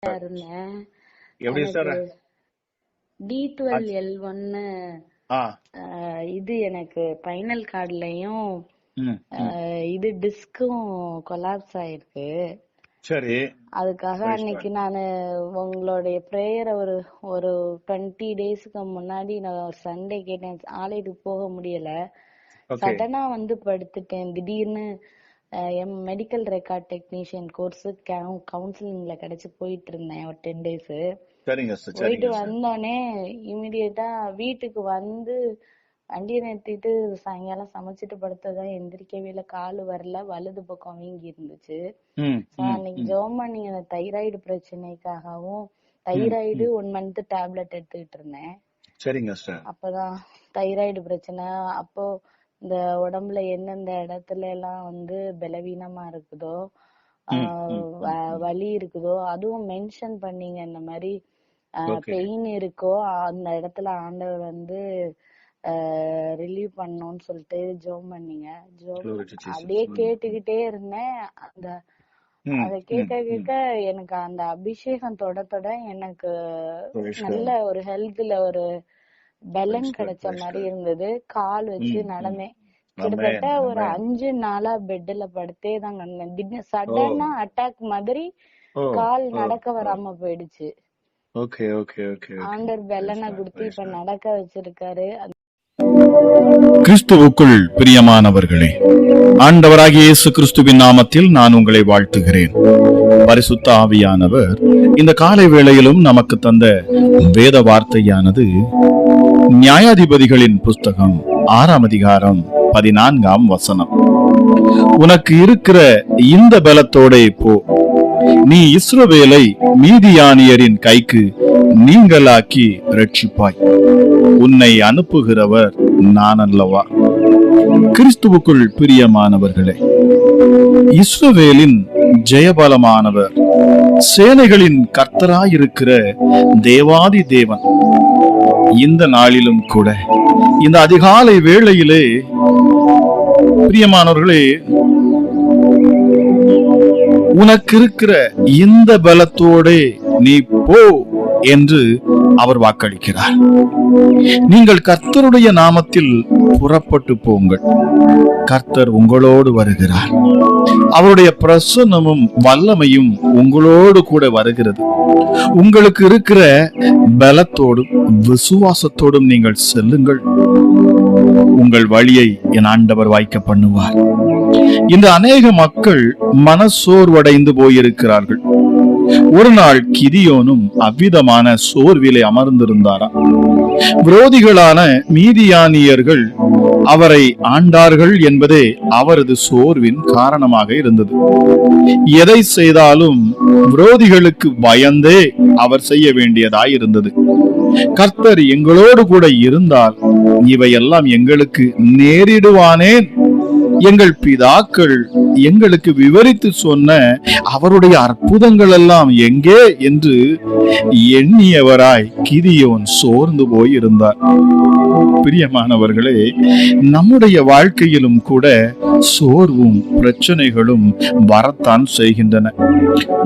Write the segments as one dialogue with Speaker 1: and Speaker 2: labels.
Speaker 1: இருந்தேன்.
Speaker 2: எப்படி சார்?
Speaker 1: எனக்கு D12L1 இது எனக்கு ஸ்பைனல் கார்ட்லயும் இது டிஸ்கும் கொலாப்ஸ் ஆயிருக்கு.
Speaker 2: சரி.
Speaker 1: அதுக்காக அன்னைக்கு நானு உங்களுடைய பிரேயரை ஒரு 20 டேஸ்க்கு முன்னாடி நான் ஒரு சண்டே கேட்டேன். ஆலயத்துக்கு போக முடியல. சடனா வந்து படுத்துட்டேன். திடீர்னு என் மெடிக்கல் ரெக்கார்ட் டெக்னீஷியன் கோர்ஸ் கவுன்சிலிங்ல கிடைச்சு போயிட்டு இருந்தேன் ஒரு 10 டேஸ். போயிட்டு வந்தோடனே இமிடியேட்டா வீட்டுக்கு வந்து வண்டியை நிறுத்திட்டு சாயங்காலம் சமைச்சிட்டு படுத்ததான் எந்திரிக்கவே இல்லை. காலு வரல, வலது பக்கம் வீங்கி இருந்துச்சு. அன்னைக்கு ஜெபம் பண்ணி அந்த தைராய்டு பிரச்சனைக்காகவும் தைராய்டு 1 மந்த் டேப்லெட் எடுத்துக்கிட்டு இருந்தேன்.
Speaker 2: சரிங்க சார்.
Speaker 1: அப்பதான் தைராய்டு பிரச்சனை, அப்போ இந்த உடம்புல எந்தெந்த இடத்துல எல்லாம் வந்து பலவீனமா இருக்குதோ வலி இருக்குதோ அதுவும் மென்ஷன் பண்ணீங்க. இந்த மாதிரி பெயின் இருக்கோ அந்த இடத்துல ஆண்டவர் வந்து ரிலீவ் பண்ணணும்னு சொல்லிட்டு ஜெபம் பண்ணீங்க. அப்படியே கேட்டுக்கிட்டே இருந்தேன். அத கேட்க எனக்கு அந்த அபிஷேகம் தொட எனக்கு நல்ல ஒரு ஹெல்த்ல ஒரு பலன் கிடைச்ச மாதிரி இருந்தது. கால் வச்சு நடந்தேன். கிட்டத்தட்ட ஒரு 5 நாளா பெட்ல படுத்தே தான் கிடந்தேன். சடனா அட்டாக் மாதிரி கால் நடக்க வராம போயிடுச்சு. ஆண்டவர் பலனை கொடுத்து இப்ப நடக்க வச்சிருக்காரு.
Speaker 3: கிறிஸ்துவுக்குள் பிரியமானவர்களே, ஆண்டவராகிய இயேசு கிறிஸ்துவின் நாமத்தில் நான் உங்களை வாழ்த்துகிறேன். பரிசுத்த ஆவியானவர் இந்த காலை வேளையிலும் நமக்கு தந்த வேத வார்த்தையானது நியாயாதிபதிகளின் புஸ்தகம் 6ஆம் அதிகாரம் 14ஆம் வசனம். உனக்கு இருக்கிற இந்த பலத்தோடே போ, நீ இஸ்ரவேலை மீதியானியரின் கைக்கு நீங்களாக்கி ரட்சிப்பாய், உன்னை அனுப்புகிறவர் நான் அல்லவா. கிறிஸ்துவுக்குள் பிரியமானவர்களே, இஸ்ரவேலின் ஜெயபலமானவர், சேனைகளின் கர்த்தராயிருக்கிற தேவாதி தேவன் இந்த நாளிலும் கூட இந்த அதிகாலை வேளையிலே பிரியமானவர்களே, உனக்கு இருக்கிற இந்த பலத்தோட நீ போ என்று அவர் வாக்களிக்கிறார். நீங்கள் கர்த்தருடைய நாமத்தில் புறப்பட்டு போங்கள். கர்த்தர் உங்களோடு வருகிறார். அவருடைய பிரசன்னமும் வல்லமையும் உங்களோடு கூட வருகிறது. உங்களுக்கு இருக்கிற பலத்தோடும் விசுவாசத்தோடும் நீங்கள் செல்லுங்கள். உங்கள் வழியை என் ஆண்டவர் வாய்க்க பண்ணுவார். இந்த அநேக மக்கள் மனசோர்வடைந்து போயிருக்கிறார்கள். ஒரு நாள் கிதியோனும் அவ்விதமான சோர்விலே அமர்ந்திருந்தாராம். விரோதிகளான மீதியானியர்கள் அவரை ஆண்டார்கள் என்பதே அவரது சோர்வின் காரணமாக இருந்தது. எதை செய்தாலும் விரோதிகளுக்கு பயந்தே அவர் செய்ய வேண்டியதாய் இருந்தது. கர்த்தர் எங்களோடு கூட இருந்தால் இவையெல்லாம் எங்களுக்கு நேரிடுவானேன்? எங்கள் பிதாக்கள் எங்களுக்கு விவரித்து சொன்ன அவருடைய அற்புதங்கள் எல்லாம் எங்கே என்று எண்ணியவராய் கிதியோன் சோர்ந்து போய் இருந்தார். பிரியமானவர்களே, நம்முடைய வாழ்க்கையிலும் கூட சோர்வும் பிரச்சனைகளும் வரத்தான் செய்கின்றன.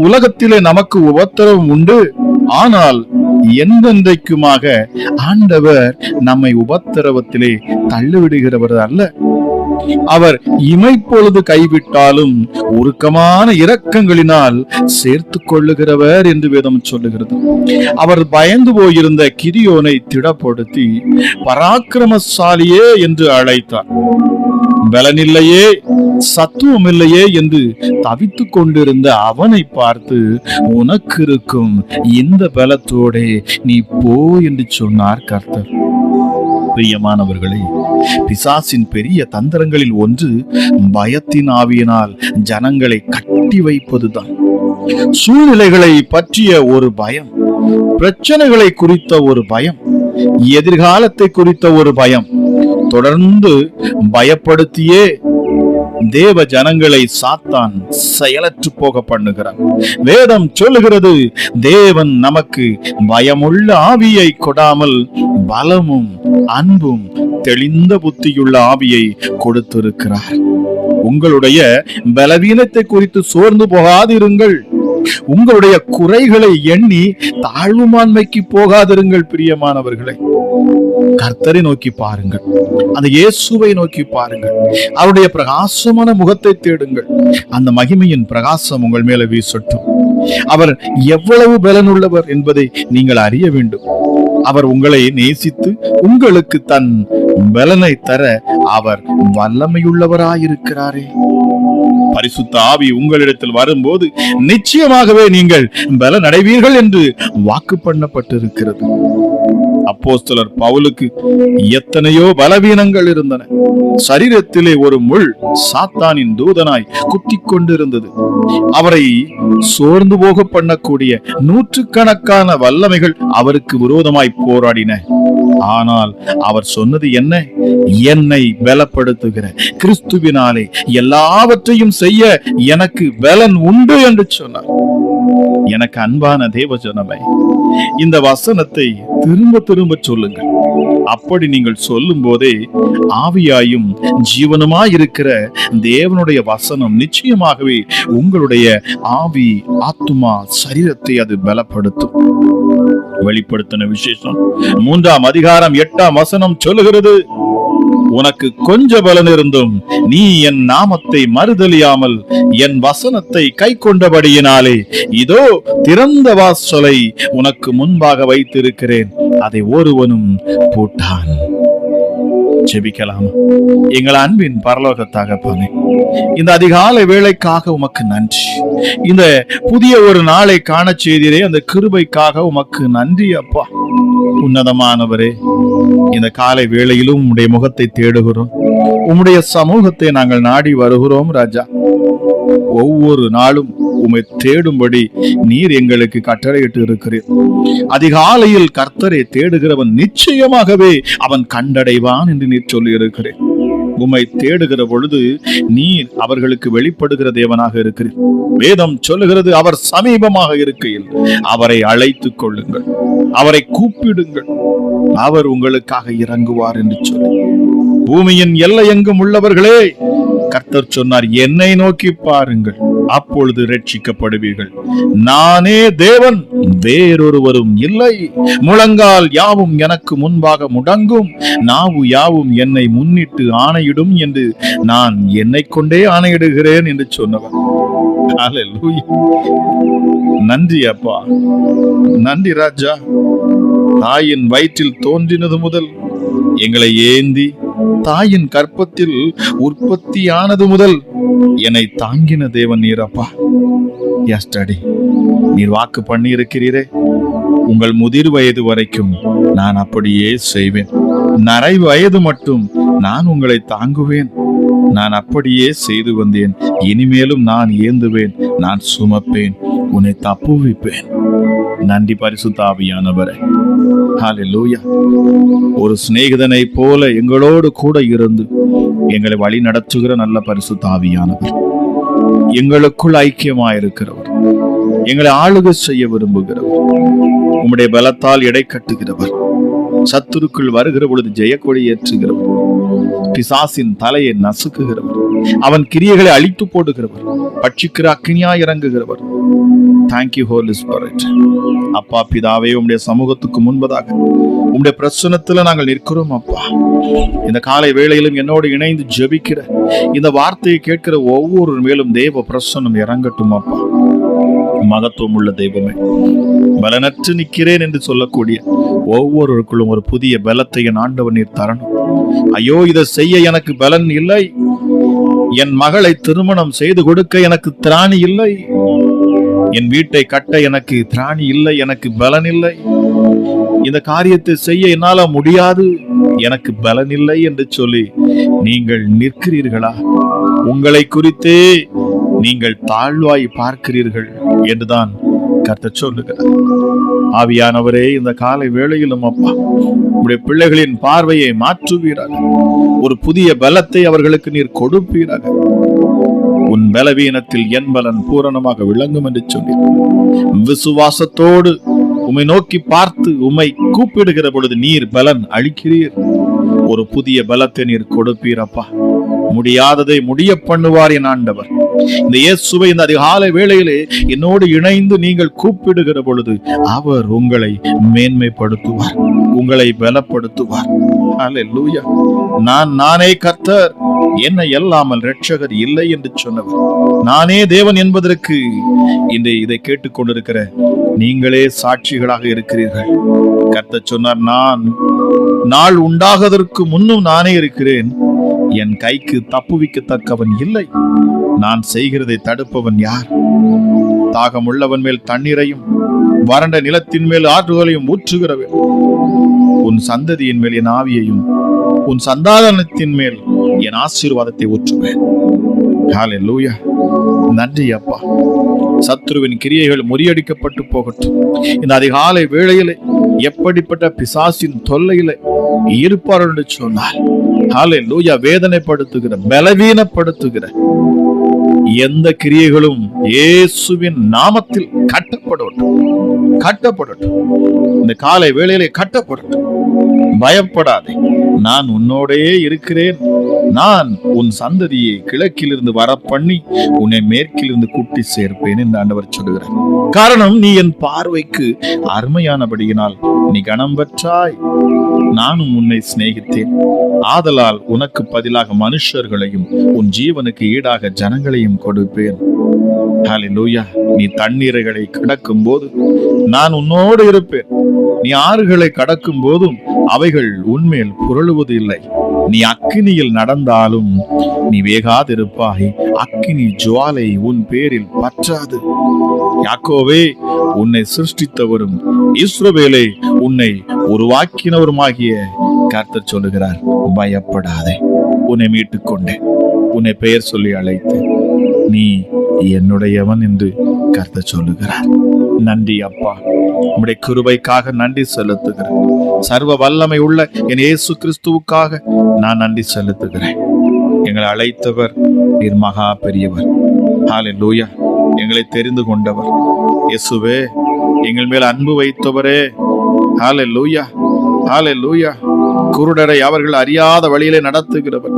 Speaker 3: உலகத்திலே நமக்கு உபத்திரவம் உண்டு. ஆனால் என்றென்றைக்குமாக ஆண்டவர் நம்மை உபத்திரவத்திலே தள்ளிவிடுகிறவர் அல்ல. அவர் இமைப்பொழுது கைவிட்டாலும் உருக்கமான இரக்கங்களினால் சேர்த்து கொள்ளுகிறவர் என்று வேதம் சொல்லுகிறது. அவர் பயந்து போயிருந்த கிதியோனை திடப்படுத்தி பராக்கிரமசாலியே என்று அழைத்தார். பலனில்லையே, சத்துவம் இல்லையே என்று தவித்துக் கொண்டிருந்த அவனை பார்த்து, உனக்கு இருக்கும் இந்த பலத்தோட நீ போ என்று சொன்னார் கர்த்தர். பிரியமானவர்களே, பிசாசின் பெரிய தந்திரங்களில் ஒன்று பயத்தின் ஆவியினால் ஜனங்களை கட்டி வைப்பதுதான். சூழ்நிலைகளை பற்றிய ஒரு பயம், பிரச்சனைகளை குறித்த ஒரு பயம், எதிர்காலத்தை குறித்த ஒரு பயம், தொடர்ந்து பயப்படுத்தியே தேவ ஜனங்களை சாத்தான் செயலற்று போக பண்ணுகிறார். வேதம் சொல்லுகிறது, தேவன் நமக்கு பயமுள்ள ஆவியை கொடாமல் பலமும் அன்பும் தெளிந்த புத்தியுள்ள ஆவியை கொடுத்திருக்கிறார். உங்களுடைய பலவீனத்தை குறித்து சோர்ந்து போகாதிருங்கள். உங்களுடைய குறைகளை எண்ணி தாழ்வுமான்மைக்கு போகாதிருங்கள் பிரியமானவர்களை. கர்த்தரை நோக்கி பாருங்கள், அந்த இயேசுவை நோக்கி பாருங்கள், அவருடைய பிரகாசமான முகத்தை தேடுங்கள். அந்த மகிமையின் பிரகாசம் உங்கள் மேல வீசட்டும். அவர் எவ்வளவு பலனுள்ளவர் என்பதை நீங்கள் அறிய வேண்டும். அவர் உங்களை நேசித்து உங்களுக்கு தன் பலனை தர அவர் வல்லமையுள்ளவராயிருக்கிறாரே. பரிசுத்த ஆவி உங்களிடத்தில் வரும்போது நிச்சயமாகவே நீங்கள் பலன் அடைவீர்கள் என்று வாக்கு பண்ணப்பட்டிருக்கிறது. அப்போஸ்தலர் பவுலுக்கு எத்தனையோ பலவீனங்கள் இருந்தன. சரீரத்திலே ஒரு முள் சாத்தானின் தூதனாய் குத்திக் கொண்டிருந்தது. அவரை சோர்ந்து போக பண்ணக்கூடிய நூற்றுக்கணக்கான வல்லமைகள் அவருக்கு விரோதமாய் போராடின. ஆனால் அவர் சொன்னது என்ன? என்னை பலப்படுத்துகிற கிறிஸ்துவினாலே எல்லாவற்றையும் செய்ய எனக்கு பலன் உண்டு என்று சொன்னார். எனக்கு அன்பான தேவஜனமே, இந்த வசனத்தை திரும்ப திரும்ப சொல்லுங்கள். அப்படி நீங்கள் சொல்லும் போதே ஆவியாயும் ஜீவனுமாய் இருக்கிற தேவனுடைய வசனம் நிச்சயமாகவே உங்களுடைய ஆவி, ஆத்துமா, சரீரத்தை அது பலப்படுத்தும். வெளிப்படுத்தின விசேஷம் 3ஆம் அதிகாரம் 8ஆம் வசனம் சொல்லுகிறது, உனக்கு கொஞ்ச பலன் இருந்தும் நீ என் நாமத்தை மறுதலியாமல் என் வசனத்தை கை கொண்டபடியினாலே இதோ திறந்த வாசலை உனக்கு முன்பாக வைத்திருக்கிறேன், அதை ஒருவனும் பூட்டான். ஜெபிக்கலாம். எங்கள் அன்பின் பரலோக தகப்பனே, இந்த அதிகாலை வேளைக்காக உமக்கு நன்றி. இந்த புதிய ஒரு நாளை காண செய்தீரே, அந்த கிருபைக்காக உமக்கு நன்றி அப்பா. உன்னதமானவரே, இந்த காலை வேளையிலும் உம்முடைய முகத்தை தேடுகிறோம், உம்முடைய சமூகத்தை நாங்கள் நாடி வருகிறோம் ராஜா. ஒவ்வொரு நாளும் உம்மை தேடும்படி நீர் எங்களுக்கு கட்டளையிட்டு இருக்கிறீர். அதிகாலையில் கர்த்தரை தேடுகிறவன் நிச்சயமாகவே அவன் கண்டடைவான் என்று நீர் சொல்லி இருக்கிறேன். உம்மை தேடுகிற பொழுது நீர் அவர்களுக்கு வெளிப்படுகிற தேவனாக இருக்கிறீர். வேதம் சொல்லுகிறது, அவர் சமீபமாக இருக்கையில் அவரை அழைத்துக் கொள்ளுங்கள், அவரை கூப்பிடுங்கள், அவர் உங்களுக்காக இறங்குவார் என்று சொல்லி பூமியின் எல்லை எங்கும் உள்ளவர்களே, கர்த்தர் சொன்னார், என்னை நோக்கி பாருங்கள், அப்பொழுது ரட்சிக்கப்படுவீர்கள். நானே தேவன், வேறொருவரும் இல்லை. முழங்கால் யாவும் எனக்கு முன்பாக முடங்கும், நாவு யாவும் என்னை முன்னிட்டு ஆணையிடும் என்று நான் என்னை கொண்டே ஆணையிடுகிறேன் என்று சொன்னவர். ஹல்லேலூயா. நன்றி அப்பா, நன்றி ராஜா. தாயின் வயிற்றில் தோன்றினது முதல் எங்களை ஏந்தி தாயின் கற்பத்தில் உற்பத்தியானது முதல் என்னை தாங்கின தேவன் நீரப்பா. எஸ்டடி நீர் வாக்கு பண்ணி இருக்கிறீரே, உங்கள் முதிர் வயது வரைக்கும் நான் அப்படியே செய்வேன், நரை வயது மட்டும் நான் உங்களை தாங்குவேன். நான் அப்படியே செய்து வந்தேன், இனிமேலும் நான் ஏந்துவேன், நான் சுமப்பேன், உன்னை தப்புவிப்பேன். நன்றி பரிசுத்த ஆவியானவரே. ஹல்லேலூயா. ஒரு சிநேகிதனை போல எங்களோடு கூட இருந்து எங்களை வழி நடத்துகிற நல்ல பரிசுத்த ஆவியானவர், எங்களுக்குள் ஐக்கியமாயிருக்கிறவர், எங்களை ஆளுகை செய்ய விரும்புகிறவர், உம்முடைய பலத்தால் எடை கட்டுகிறவர், சத்துருக்குள் வருகிற பொழுது ஜெயக்கொடி ஏற்றுகிறவர், பிசாசின் தலையை நசுக்குகிறவர், அவன் கிரியைகளை அழித்து போடுகிறவர், பட்சிக்கிற அக்கினியாய் இறங்குகிறவர். Thank you holy spirit. அப்பா பிதாவே, உம்முடைய சமூகத்துக்கு முன்பதாக உம்முடைய பிரசன்னத்துல நாங்கள் நிற்கிறோம் அப்பா. இந்த காலை வேளையிலும் என்னோடு இணைந்து ஜெபிக்கிற, இந்த வார்த்தையை கேட்கிற ஒவ்வொரு மேலும் தேவ பிரசன்னம் இறங்கட்டும் அப்பா. மகத்துவம் உள்ள தெய்வமே, பலனற்று நிற்கிறேன் என்று சொல்லக்கூடிய ஒவ்வொருவருக்குள்ளும் ஒரு புதிய பலத்தை என் ஆண்டவர் நீர் தரணும். ஐயோ, இதை செய்ய எனக்கு பலன் இல்லை, என் மகளை திருமணம் செய்து கொடுக்க எனக்கு திராணி இல்லை, என் வீட்டை கட்ட எனக்கு திராணி இல்லை, எனக்கு பலன் இல்லை, இந்த காரியத்தை செய்ய என்னால முடியாது, எனக்கு பலன் இல்லை என்று சொல்லி நீங்கள் நிற்கிறீர்களா? உங்களை குறித்தே நீங்கள் தாழ்வாய் பார்க்கிறீர்கள் என்றுதான் கர்த்தர் சொல்லுகிறார். ஆவியானவரே, இந்த காலை வேளையிலும் அப்பா உடைய பிள்ளைகளின் பார்வையை மாற்றுவீராக, ஒரு புதிய பலத்தை அவர்களுக்கு நீர் கொடுப்பீராக. உன் பலவீனத்தில் என் பலன் பூரணமாக விளங்கும் என்று சொன்னீர். விசுவாசத்தோடு உம்மை நோக்கி பார்த்து உம்மை கூப்பிடுகிற பொழுது நீர் பலன் அளிக்கிறீர். ஒரு புதிய பலத்தை நீர் கொடுப்பீரப்பா. முடியாததை முடிய பண்ணுவார் என் ஆண்டவர். இந்த இயேசுவை இந்த அதிகாலை வேளையிலே என்னோடு இணைந்து நீங்கள் கூப்பிடுகிற பொழுது அவர் உங்களை மேன்மைப்படுத்துவார், உங்களை பலப்படுத்துவார். ஹல்லேலூயா. நானே கர்த்தர், என்னை அல்லாமல் இரட்சகர் இல்லை என்று சொன்னவர், நானே தேவன் என்பதற்கு இந்த இதை கேட்டுக்கொண்டிருக்கிற நீங்களே சாட்சிகளாக இருக்கிறீர்கள். கர்த்தர் சொன்னார், நான் நாள் உண்டாவதற்கு முன்னும் நானே இருக்கிறேன், என் கைக்கு தப்புவிக்கத்தக்கவன் இல்லை, நான் செய்கிறதை தடுப்பவன் யார்? தாகம் உள்ளவன் மேல் தண்ணீரையும் வறண்ட நிலத்தின் மேல் ஆற்றுகளையும் ஊற்றுகிறவன், உன் சந்ததியின் மேல் என் ஆவியையும் உன் சந்தானத்தின் மேல் என் ஆசீர்வாதத்தை ஊற்றுவேன். ஹல்லேலூயா. நன்றி அப்பா. சத்துருவின் கிரியைகள் முறியடிக்கப்பட்டு போகட்டும். இந்த அதிகாலை வேளையிலே எப்படிப்பட்ட பிசாசின் தொல்லையில இருப்பார்கள் என்று சொன்னால், ஹல்லேலூயா, வேதனைப்படுத்துகிற பலவீனப்படுத்துகிற எந்த கிரியைகளும் இயேசுவின் நாமத்தில் கட்டப்படட்டும். இந்த காலை வேளையிலே கட்டப்படட்டும். பயப்படாதே, நான் உன்னோடே இருக்கிறேன். நான் உன் சந்ததியை கிழக்கிலிருந்து வர பண்ணி உன்னை மேற்கிலிருந்து கூட்டி சேர்ப்பேன் என்று ஆண்டவர் சொல்லுகிறார். காரணம், நீ என் பார்வைக்கு அருமையானபடியினால் நீ கனம் பெற்றாய். நானும் உன்னை சிநேகித்தேன், ஆதலால் உனக்கு பதிலாக மனுஷர்களையும் உன் ஜீவனுக்கு ஈடாக ஜனங்களையும் கொடுப்பேன். ஹல்லேலூயா. நீ தண்ணீர்களை கடக்கும் போது நான் உன்னோடு இருப்பேன், நீ ஆறுகளை கடக்கும் போதும் அவைகள் உன்மேல் புரளுவது இல்லை. நீ அக்கினியில் நடந்தாலும் நீ வேகாதிருப்பாய், அக்கினி ஜுவாலை உன் பேரில் பற்றாது. யாக்கோவே, உன்னை சிருஷ்டித்தவரும் இஸ்ரவேலே உன்னை உருவாக்கினவருமாகிய கர்த்தர் சொல்லுகிறார், பயப்படாதே, உன்னை மீட்டுக் கொண்டேன், உன்னை பெயர் சொல்லி அழைத்தேன், நீ என்னுடையவன் என்று கர்த்தர் சொல்லுகிறார். நன்றி அப்பா, உம்முடைய கிருபைக்காக நன்றி செலுத்துகிறேன். சர்வ வல்லமை உள்ள என் இயேசு கிறிஸ்துவுக்காக நான் நன்றி செலுத்துகிறேன். எங்களை அழைத்தவர் நீர் மகா பெரியவர். ஹல்லேலூயா. எங்களை தெரிந்து கொண்டவர் இயேசுவே, எங்கள் மேல் அன்பு வைத்தவரே. ஹல்லேலூயா, ஹல்லேலூயா. குருடரை அவர்கள் அறியாத வழியிலே நடத்துகிறவர்,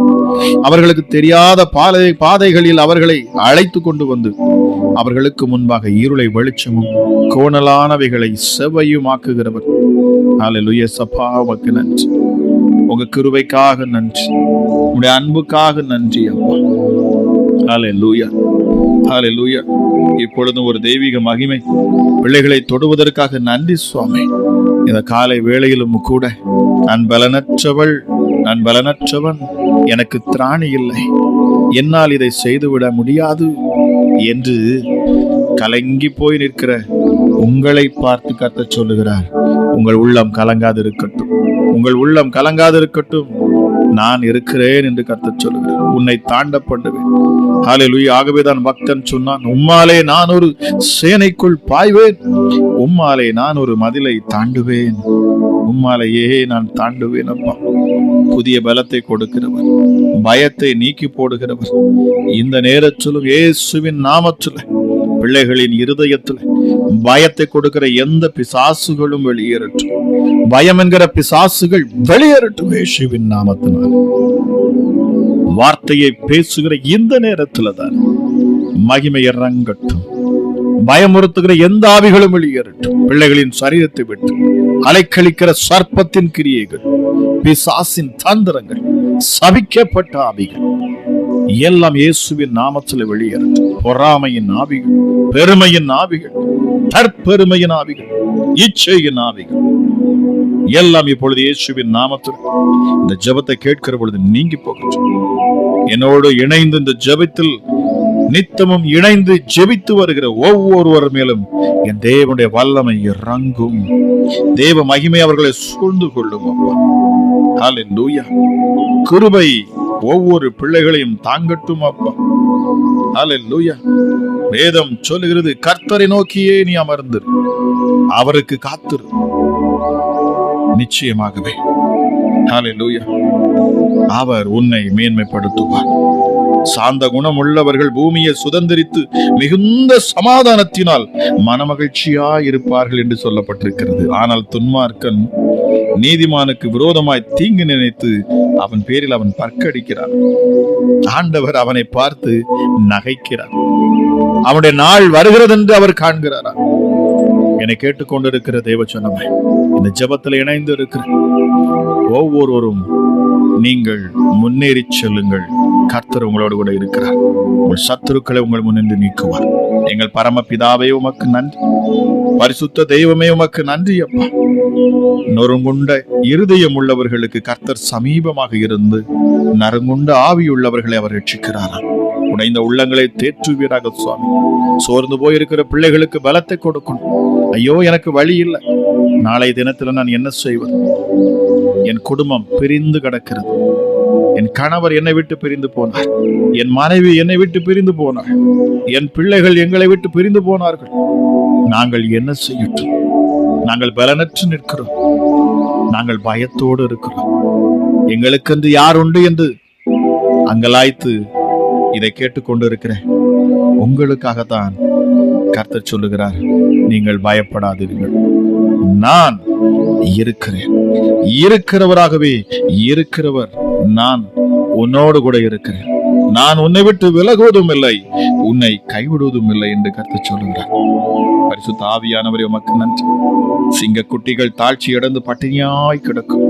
Speaker 3: அவர்களுக்கு தெரியாத பாதைகளில் அவர்களை அழைத்து கொண்டு வந்து அவர்களுக்கு முன்பாக இருளை வெளிச்சமும் கோணலானவைகளை செவ்வையும் ஆக்குகிறவர். ஹல்லேலூயா. சப்பா, உமக்கு நன்றி. உங்க கிருபைக்காக நன்றி, உங்களுடைய அன்புக்காக நன்றி அப்பா. ஹல்லேலூயா, ஹல்லேலூயா. இப்பொழுதும் ஒரு தெய்வீக மகிமை பிள்ளைகளை தொடுவதற்காக நன்றி சுவாமி. இந்த காலை வேளையிலும் கூட நான் பலனற்றவன், எனக்கு திராணி இல்லை, என்னால் இதை செய்துவிட முடியாது என்று கலங்கி போய் நிற்கிற உங்களை பார்த்து கர்த்தர் சொல்லுகிறார், உங்கள் உள்ளம் கலங்காதிருக்கட்டும், உங்கள் உள்ளம் கலங்காதிருக்கட்டும், நான் இருக்கிறேன் என்று கர்த்தர் சொல்லுகிறார். உன்னை தாண்ட பண்ணுவேன். ஹல்லேலூயா. ஆகவேதான் பக்தன் சொன்னான், உம்மாலே நான் ஒரு சேனைக்குள் பாய்வேன், உம்மாலே நான் ஒரு மதிலை தாண்டுவேன், உம்மாலேயே நான் தாண்டுவேன் அப்பா. புதிய பலத்தை கொடுக்கிறவர், பயத்தை நீக்கி போடுகிறவர். இந்த நேரத்திலும் இயேசுவின் நாமத்தில் பிள்ளைகளின் இருதயத்தில் பயத்தை கொடுக்கிற எந்த பிசாசுகளும் வெளியேறட்டும். பயம் என்கிற பிசாசுகள் வெளியேறட்டும் இயேசுவின் நாமத்தினால். வார்த்தையை பேசுகிற இந்த நேரத்துல தான் மகிமை இறங்கட்டும். பயமுறுத்துகிற எந்த ஆவிகளும் வெளியேறட்டும். பிள்ளைகளின் சரீரத்தை விட்டு அலைக்கழிக்கிற சர்ப்பத்தின் கிரியைகள், பிசாசின் தந்திரங்கள், சபிக்கப்பட்ட ஆவிகள் எல்லாம் இயேசுவின் நாமத்தில் வெளியேறட்டும். பொறாமையின் ஆவிகள், பெருமையின் ஆவிகள், தற்பெருமையின் ஆவிகள், இச்சையின் ஆவிகள் எல்லாம் இப்பொழுது இயேசுவின் நாமத்தில் இந்த ஜெபத்தை கேட்கிற பொழுது நீங்கி போகட்டும். என்னோடு இணைந்து இந்த ஜெபத்தில் நித்தமும் இணைந்து ஜெபித்து வருகிற ஒவ்வொருவர் மேலும் என் தேவனுடைய வல்லமை இறங்கும். தேவ மகிமை அவர்களை சூழ்ந்து கொள்ளும் அப்பா. ஹல்லேலூயா. கிருபை ஒவ்வொரு பிள்ளைகளையும் தாங்கட்டும் அப்பா. ஹல்லேலூயா. வேதம் சொல்லுகிறது, கர்த்தரை நோக்கியே நீ அமர்ந்திரு, அவருக்கு காத்திரு, நிச்சயமாகவே ஹல்லேலூயா அவர் உன்னை மேன்மைப்படுத்துவார். சாந்த குணம் உள்ளவர்கள் பூமியை சுதந்திரித்து மிகுந்த சமாதானத்தினால் மனமகிழ்ச்சியா இருப்பார்கள் என்று சொல்லப்பட்டிருக்கிறது. ஆனால் துன்மார்க்கன் நீதிமானுக்கு விரோதமாய் தீங்கு நினைத்து அவன் பேரில் அவன் பற்கடிக்கிறான். ஆண்டவர் அவனை பார்த்து நகைக்கிறார். அவனுடைய நாள் வருகிறது என்று அவர் காண்கிறாரா? என்னை கேட்டுக்கொண்டிருக்கிற தேவச்சனமே, இந்த ஜெபத்தில் இணைந்து இருக்கிற ஒவ்வொருவரும் நீங்கள் முன்னேறி செல்லுங்கள். கர்த்தர் உங்களோடு கூட இருக்கிறார். உங்கள் சத்துருக்களை உங்கள் முன்னின்று நீக்குவார். எங்கள் பரமபிதாவே உமக்கு நன்றி. பரிசுத்த தெய்வமே உமக்கு நன்றி அப்பா. நொறுங்குண்ட இருதயம் உள்ளவர்களுக்கு கர்த்தர் சமீபமாக இருந்து நறுங்குண்ட ஆவியுள்ளவர்களை அவர் ரட்சிக்கிறாராம். உடைந்த உள்ளங்களை தேற்றுவீராக சுவாமி. சோர்ந்து போயிருக்கிற பிள்ளைகளுக்கு பலத்தை கொடுக்கணும். ஐயோ, எனக்கு வழி இல்லை, நாளை தினத்துல நான் என்ன செய்வது? என் குடும்பம் பிரிந்து கிடக்கிறது. என் கணவர் என்னை விட்டு பிரிந்து போனார். என் மனைவி என்னை விட்டு பிரிந்து போனார். என் பிள்ளைகள் எங்களை விட்டு பிரிந்து போனார்கள். நாங்கள் என்ன செய்யட்டும்? நாங்கள் பலனற்று நிற்கிறோம். நாங்கள் பயத்தோடு இருக்கிறோம். எங்களுக்கென்று யார் உண்டு என்று அங்கலாய்த்து இதை கேட்டுக்கொண்டு இருக்கிறேன். உங்களுக்காகத்தான் கர்த்தர் சொல்லுகிறார், நீங்கள் பயப்படாதீர்கள், நான் இருக்கிறேன். இருக்கிறவராகவே இருக்கிறவர் நான் உன்னோடு கூட இருக்கிறேன். நான் உன்னை விட்டு விலகுவதும் இல்லை, உன்னை கைவிடுவதும் இல்லை என்று கர்த்தர் சொல்லுகிறார். பரிசுத்த ஆவியானவரே உமக்கு நன்றி. சிங்க குட்டிகள் தாழ்ச்சி அடைந்து பட்டினியாய் கிடக்கும்.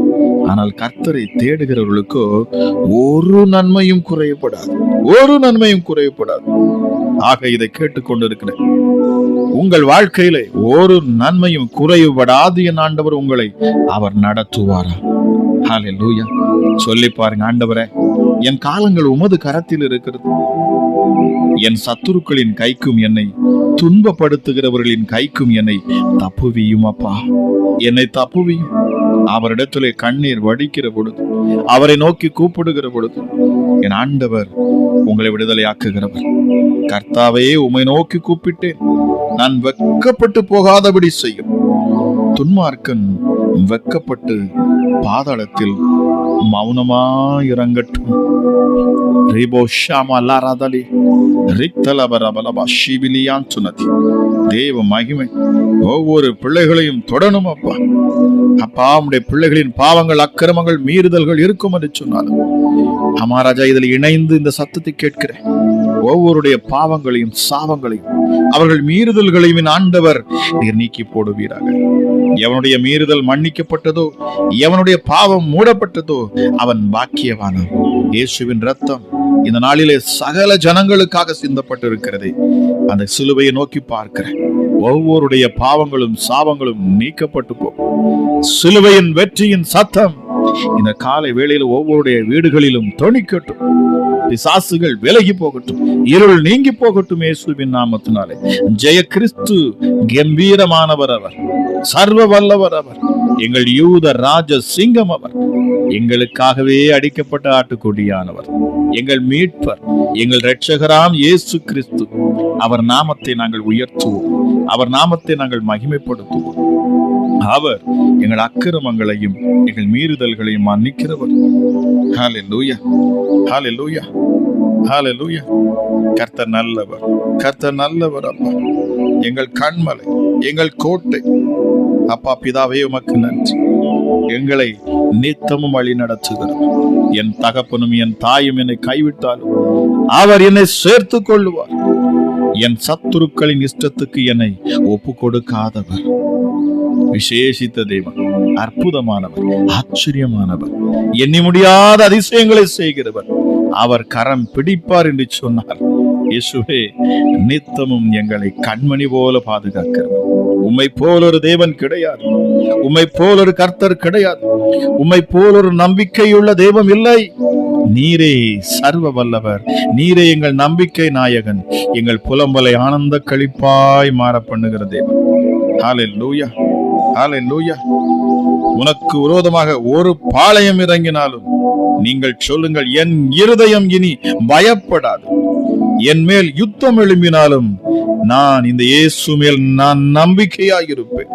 Speaker 3: ஆனால் கர்த்தரை தேடுகிறவர்களுக்கோ ஒரு நன்மையும் குறையப்படாது, ஒரு நன்மையும் குறையப்படாது. ஆக இதை கேட்டுக்கொண்டிருக்கிறேன். உங்கள் வாழ்க்கையில ஒரு நன்மையும் குறைவுபடாது என் ஆண்டவர் உங்களை அவர் நடத்துவாரா? ஹல்லேலூயா. சொல்லி பாருங்க, ஆண்டவரே, என் காலங்கள் உமது கரத்தில் இருக்கிறது. என் சத்துருக்களின் கைக்கும் என்னை துன்பப்படுத்துகிறவர்களின் கைக்கும் என்னை தப்புவியும் அப்பா, என்னை தப்புவியும். அவரிடத்திலே கண்ணீர் வடிக்கிற பொழுது, அவரை நோக்கி கூப்பிடுகிற பொழுது என் ஆண்டவர் உங்களை விடுதலையாக்குகிறவர். கர்த்தாவே, உம்மை நோக்கி கூப்பிட்டேன், நான் வெட்கப்பட்டு போகாதபடி செய்யும். துன்மார்க்கன் வெட்கப்பட்டு பாதாளத்தில் மௌனமாய் இறங்கட்டும். தேவ மகிமை ஒவ்வொரு பிள்ளைகளையும் தொடரும் அப்பா. அப்பா, உம்முடைய பிள்ளைகளின் பாவங்கள், அக்கிரமங்கள், மீறுதல்கள் இருக்கும் என்று சொன்னாலும் அமாராஜா, இதில் இணைந்து இந்த சத்தத்தை கேட்கிறேன். ஒவ்வொருடைய பாவங்களையும் சாபங்களையும் அவர்கள் மீறுதல்களையும் ஆண்டவர் நீர் நீக்கி போடுவீராக. எவனுடைய மீறுதல் மன்னிக்கப்பட்டதோ, எவனுடைய பாவம் மூடப்பட்டதோ அவன் பாக்கியவானான். இயேசுவின் ரத்தம் இந்த நாளிலே சகல ஜனங்களுக்காக சிந்தப்பட்டிருக்கிறது. அந்த சிலுவையை நோக்கி பார்க்கிறேன். ஒவ்வொருடைய பாவங்களும் சாபங்களும் நீக்கப்பட்டு போகும். சிலுவையின் வெற்றியின் சத்தம் இந்த காலை வேளையில் ஒவ்வொருடைய வீடுகளிலும் தொனிக்கட்டும். பிசாசுகள் விலகி போகட்டும், இருள் நீங்கி போகட்டும். இயேசுவின் நாமத்தினாலே ஜெய கிறிஸ்து கம்பீரமானவர் அவர், சர்வ வல்லவர் அவர், எங்கள் யூத ராஜ சிங்கம் அவர், எங்களுக்காகவே அடிக்கப்பட்ட ஆட்டுக்குட்டியானவர், எங்கள் மீட்பர், எங்கள் இரட்சகராம் இயேசு கிறிஸ்து. அவர் நாமத்தை நாங்கள் உயர்த்துவோம், அவர் நாமத்தை நாங்கள் மகிமைப்படுத்துவோம். அவர் எங்கள் அக்கிரமங்களையும் எங்கள் மீறுதல்களையும் மன்னிக்கிறவர். ஹல்லேலூயா, ஹல்லேலூயா, ஹல்லேலூயா. கர்த்தர் நல்லவர், கர்த்தர் நல்லவர் அப்பா. எங்கள் கண்மலை, எங்கள் கோட்டை அப்பா. பிதாவே உமக்கு நன்றி. எங்களை நித்தமும் வழி நடத்துகிறார். என் தகப்பனும் என் தாயும் என்னை கைவிட்டாலும் அவர் என்னை சேர்த்து கொள்ளுவார். என் சத்துருக்களின் இஷ்டத்துக்கு என்னை ஒப்பு கொடுக்காதவர். விசேஷித்த தேவன், அற்புதமானவர், ஆச்சரியமானவர், எண்ணி முடியாத அதிசயங்களை செய்கிறவர். அவர் கரம் பிடிப்பார் என்று சொன்னார். இயேசுவே, நித்தமும் எங்களை கண்மணி போல பாதுகாக்கிறவர். உம்மை போல் ஒரு தேவன் கிடையாது, உம்மை போல் ஒரு கர்த்தர் கிடையாது, உம்மை போல் ஒரு நம்பிக்கையுள்ள தெய்வம் இல்லை. நீரே சர்வ வல்லவர், நீரே எங்கள் நம்பிக்கை நாயகன், எங்கள் புலம்பலை ஆனந்த களிப்பாய் மாற பண்ணுகிற தேவன். ஹல்லேலூயா, ஹல்லேலூயா. உனக்கு விரோதமாக ஒரு பாளையம் இறங்கினாலும் நீங்கள் சொல்லுங்கள், என் இருதயம் இனி பயப்படாது. என் மேல் யுத்தம் எழும்பினாலும் நான் இந்த இயேசு மேல் நான் நம்பிக்கையாயிருப்பேன்.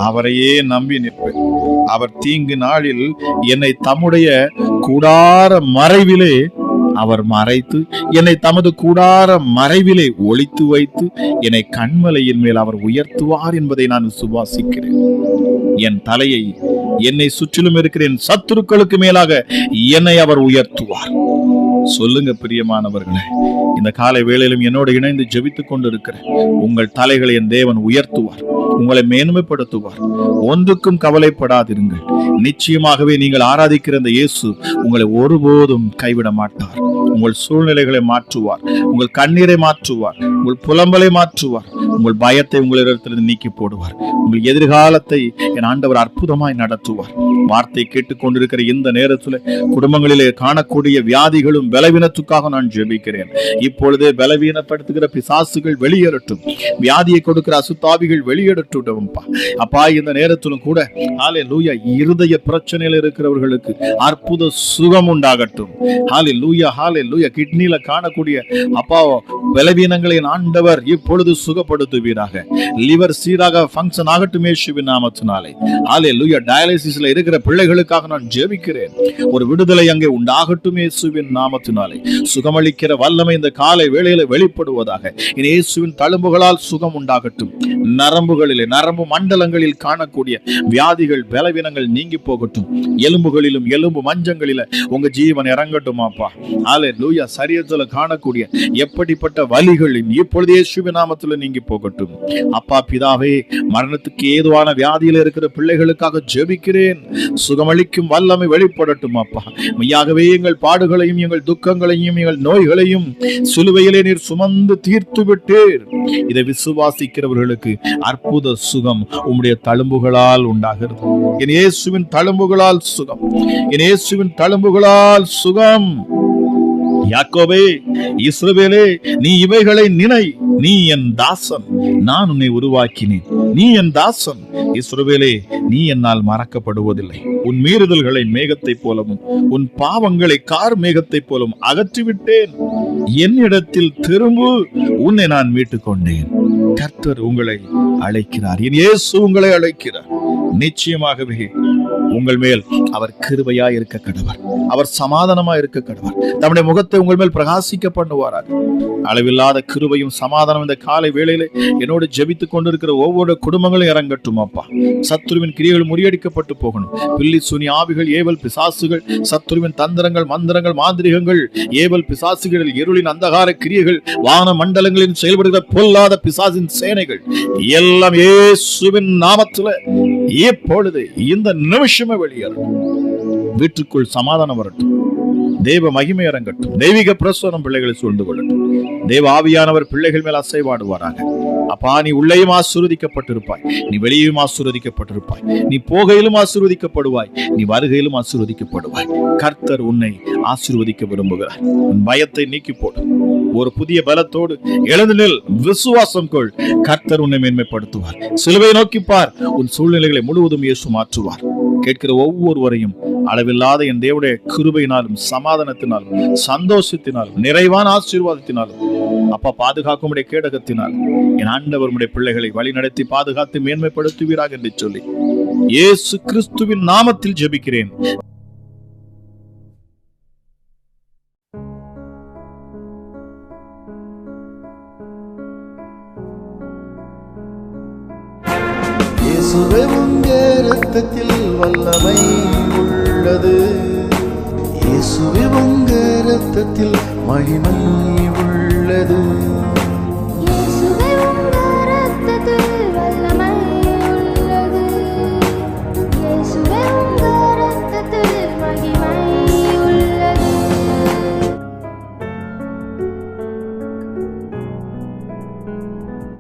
Speaker 3: அவரையே நம்பி நிற்பேன். அவர் தீங்கு நாளில் என்னை தம்முடைய கூடார மறைவிலே அவர் மறைத்து என்னை தமது கூடார மறைவிலே ஒளித்து வைத்து என்னை கண்மலையின் மேல் அவர் உயர்த்துவார் என்பதை நான் விசுவாசிக்கிறேன். என் தலையை என்னை சுற்றிலும் இருக்கிற என் சத்துருக்களுக்கு மேலாக என்னை அவர் உயர்த்துவார். சொல்லுங்க பிரியமானவர்களே, இந்த காலை வேளையிலும் என்னோடு இணைந்து ஜெபித்துக் கொண்டிருக்கிற உங்கள் தலைகளை என் தேவன் உயர்த்துவார், உங்களை மேன்மைப்படுத்துவார். ஒன்றுக்கும் கவலைப்படாதிருங்கள். நிச்சயமாகவே நீங்கள் ஆராதிக்கிற இந்த இயேசு உங்களை ஒருபோதும் கைவிட மாட்டார். உங்கள் சூழ்நிலைகளை மாற்றுவார், உங்கள் கண்ணீரை மாற்றுவார், உங்கள் புலம்பலை மாற்றுவார், உங்கள் பயத்தை உங்களிடத்திலிருந்து நீக்கி போடுவார். உங்கள் எதிர்காலத்தை என் ஆண்டவர் அற்புதமாய் நடத்துவார். வார்த்தை கேட்டுக்கொண்டிருக்கிற இந்த நேரத்தில் குடும்பங்களிலே காணக்கூடிய வியாதிகளும் பலவீனத்துக்காக நான் ஜெபிக்கிறேன். இப்பொழுதே பலவீனப்படுத்துகிற பிசாசுகள் வெளியேறட்டும், வியாதியை கொடுக்கிற அசுத்தாவிகள் வெளியேறட்டும். அப்பா, இந்த நேரத்திலும் கூட ஹல்லேலூயா, இருதய பிரச்சனையில் இருக்கிறவர்களுக்கு அற்புத சுகம் உண்டாகட்டும். ஹல்லேலூயா, ஹல்லேலூயா. கிட்னில காணக்கூடிய அப்பா பலவீனங்களை ஆண்டவர் இப்பொழுது சுகப்படுத்துவீராக. லிவர் சீராக ஃபங்க்ஷன் ஆகட்டும் இயேசுவின் நாமத்தினாலே. ஹல்லேலூயா. டயாலிசிஸ்ல இருக்கிற பிள்ளைகளுக்காக நான் ஜெபிக்கிறேன். ஒரு விடுதலை அங்கே உண்டாகட்டும் இயேசுவின் நாமத்தினாலே. சுகமளிக்கிற வல்லமை இந்த காலை வேளையில வெளிப்படுவதாக. இயேசுவின் தழும்புகளால் சுகம் உண்டாகட்டும். நரம்புகளிலே, நரம்பு மண்டலங்களில் காணக்கூடிய வியாதிகள் பலவீனங்கள் நீங்கி போகட்டும். எலும்புகளிலும் எலும்பு மஞ்சங்களில உங்க ஜீவன் இறங்கட்டும் அப்பா. ஹல்லேலூயா. சரீரத்துல காணக்கூடிய எப்படிப்பட்ட வலிகள் இப்பொழுது இயேசுவின் நாமத்துல நீங்கி போகட்டும். அப்பா பிதாவே, மரணத்துக்கு ஏதுவான வியாதியில இருக்கிற பிள்ளைகளுக்காக ஜெபிக்கிறேன். சுகமளிக்கும் வல்லமை வெளிப்படட்டும் அப்பா. மெய்யாகவே எங்கள் பாடுகளையும் எங்கள் துக்கங்களையும் எங்கள் நோய்களையும் சிலுவையிலே நீர் சுமந்து தீர்த்து விட்டீர். இதை விசுவாசிக்கிறவர்களுக்கு அற்புத சுகம் உம்முடைய தழும்புகளால் உண்டாகிறது. என் இயேசுவின் தழும்புகளால் சுகம், என் இயேசுவின் தழும்புகளால் சுகம். யாக்கோபே, இஸ்ரவேலே, நீ இவைகளை நினை. நீ என் தாசன், நான் உன்னை உருவாக்கினேன். நீ என் தாசன் இஸ்ரவேலே, நீ என்னால் மறக்கப்படுவதில்லை. உன் மீறுதல்களை மேகத்தை போலவும் உன் பாவங்களை கார் மேகத்தை போலவும் அகற்றிவிட்டேன். என்னிடத்தில் திரும்பு, உன்னை நான் மீட்டுக் கொண்டேன். கர்த்தர் உங்களை அழைக்கிறார். என் இயேசு உங்களை அழைக்கிறார். நிச்சயமாகவே உங்கள் மேல் அவர் கிருபையாய் இருக்க கடவர், அவர் சமாதானமாய் இருக்க கடவர். தம்முடைய முகத்தை உங்கள் மேல் பிரகாசிக்க பண்ணுவாராக. அளவில்லாத கிருபையும் சமாதானம் இந்த காலை வேளையிலே என்னோடு ஜெபித்துக் கொண்டிருக்கிற ஒவ்வொரு குடும்பங்களும் இறங்கட்டும் அப்பா. சத்துருவின் கிரியைகள் முறியடிக்கப்பட்டு போகணும். பில்லி சுனி ஆவிகள், ஏவல் பிசாசுகள், சத்துருவின் தந்திரங்கள், மந்திரங்கள், மாந்திரிகங்கள், ஏவல் பிசாசுகள், இருளின் அந்தகார கிரியைகள், வான மண்டலங்களில் செயல்படுகிற பொல்லாத பிசாசின் சேனைகள் எல்லாம் இயேசுவின் நாமத்தில் இப்பொழுது இந்த நிமிஷமே வெளியேறும். வீட்டுக்குள் சமாதானம் வரட்டும். தேவ மகிமை இறங்கட்டும். தெய்வீக பிரசன்னம் பிள்ளைகளை சூழ்ந்து கொள்ளட்டும். தேவ ஆவியானவர் பிள்ளைகள் மேல் அசைவாடுவாராக. அப்பா, நீ உள்ளேயும் ஆசீர்வதிக்கப்பட்டிருப்பாய், நீ வெளியேயும் ஆசீர்வதிக்கப்பட்டிருப்பாய், நீ போகையிலும் ஆசீர்வதிக்கப்படுவாய், நீ வருகையிலும் ஆசீர்வதிக்கப்படுவாய். கர்த்தர் உன்னை ஆசீர்வதிக்க விரும்புகிறார். உன் பயத்தை நீக்கி போடு. ஒரு புதிய பலத்தோடு எழுந்து நில். விசுவாசம் கொள். கர்த்தர் உன்னை மேன்மைப்படுத்துவார். சிலுவை நோக்கி பார். உன் சூழ்நிலைகளை முழுவதும் இயேசு மாற்றுவார். கேட்கிற ஒவ்வொருவரையும் அளவில்லாத என் தேவனுடைய கிருபையினாலும் சமாதானத்தினாலும் சந்தோஷத்தினாலும் நிறைவான ஆசீர்வாதத்தினாலும் அப்பா பாதுகாக்கும் கேடகத்தினால் என் ஆண்டவர் உம்முடைய பிள்ளைகளை வழி நடத்தி பாதுகாத்து மேன்மைப்படுத்துவீராக என்று சொல்லி இயேசு கிறிஸ்துவின் நாமத்தில் ஜெபிக்கிறேன்.
Speaker 4: இயேசுவே உம்முடைய இரத்தத்தில் வல்லமை உள்ளது. இயேசுவே உம்முடைய இரத்தத்தில் மகிமை உள்ளது.